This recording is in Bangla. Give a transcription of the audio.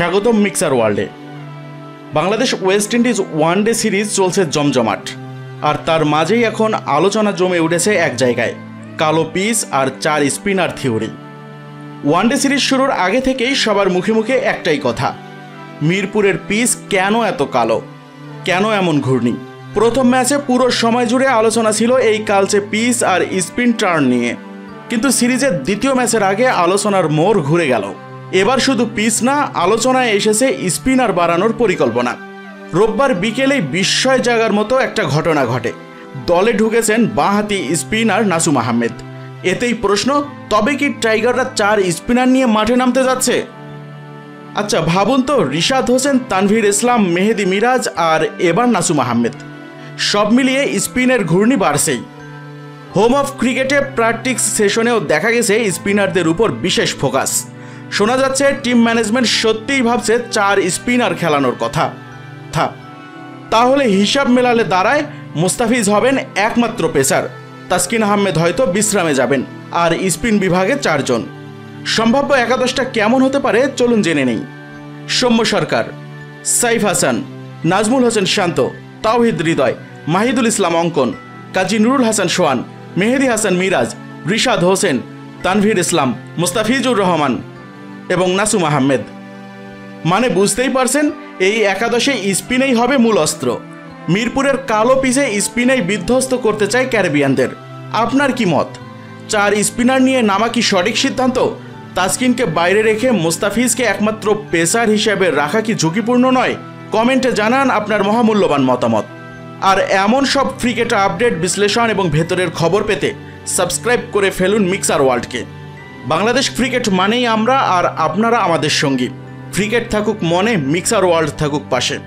স্বাগতম মিক্সার ওয়ার্ল্ডে। Bangladesh West Indies one day series চলছে জমজমাট, আর তার মাঝেই এখন আলোচনা জমে উঠেছে এক জায়গায়, কালো পিচ আর 4 স্পিনার থিওরি। ওয়ানডে সিরিজ শুরুর আগে থেকেই সবার মুখে মুখে একটাই কথা, মিরপুরের পিচ কেন এত কালো, কেন এমন ঘূর্ণি। প্রথম ম্যাচে পুরো সময় জুড়ে আলোচনা ছিল এই কালচে পিচ আর স্পিন টার্ন নিয়ে, কিন্তু সিরিজের দ্বিতীয় ম্যাচের আগে আলোচনার মোড় ঘুরে গেল। এবার শুধু পিচ না, আলোচনায় এসেছে স্পিনার বাড়ানোর পরিকল্পনা। রোববার বিকেলেই বিস্ময় জাগার মতো একটা ঘটনা ঘটে, দলে ঢুকেছেন বাঁহাতি স্পিনার নাসুম আহমেদ। এতেই প্রশ্ন, তবে কি টাইগাররা 4 স্পিনার নিয়ে মাঠে নামতে যাচ্ছে? আচ্ছা ভাবুন তো, রিশাদ হোসেন, তানভীর ইসলাম, মেহেদি মিরাজ আর এবার নাসুম আহমেদ, সব মিলিয়ে স্পিনের ঘূর্ণি বাড়ছেই। হোম অফ ক্রিকেটে প্র্যাকটিস সেশনেও দেখা গেছে স্পিনারদের উপর বিশেষ ফোকাস। শোনা যাচ্ছে টিম ম্যানেজমেন্ট সত্যিই ভাবছে 4 স্পিনার খেলানোর কথা। তাহলে হিসাব মেলালে দাঁড়ায় মুস্তাফিজ হবেন একমাত্র পেসার, তাসকিন আহমেদ হয়তো বিশ্রামে যাবেন, আর স্পিন বিভাগে 4 জন। সম্ভাব্য একাদশটা কেমন হতে পারে চলুন জেনে নেই। সৌম্য সরকার, সাইফ হাসান, নাজমুল হোসেন শান্ত, তাওহিদ হৃদয়, মাহিদুল ইসলাম অঙ্কন, কাজী নুরুল হাসান সোহান, মেহেদি হাসান মিরাজ, রিশাদ হোসেন, তানভীর ইসলাম, মুস্তাফিজুর রহমান এবং নাসুম আহমেদ। মানে বুঝতেই পারছেন, এই একাদশে স্পিনেই হবে মূল অস্ত্র। মিরপুরের কালো পিচে স্পিনেই বিধ্বস্ত করতে চায় ক্যারিবিয়ানদের। আপনার কি মত? 4 স্পিনার নিয়ে নামা কি সঠিক সিদ্ধান্ত? তাসকিনকে বাইরে রেখে মুস্তাফিজকে একমাত্র পেসার হিসেবে রাখা কি ঝুঁকিপূর্ণ নয়? কমেন্টে জানান আপনার মহামূল্যবান মতামত। আর এমন সব ক্রিকেট আপডেট, বিশ্লেষণ এবং ভেতরের খবর পেতে সাবস্ক্রাইব করে ফেলুন মিক্সার ওয়ার্ল্ডকে। বাংলাদেশ ক্রিকেট মানেই আমরা, আর আপনারা আমাদের সঙ্গী। ক্রিকেট থাকুক মনে, মিক্সার ওয়ার্ল্ড থাকুক পাশে।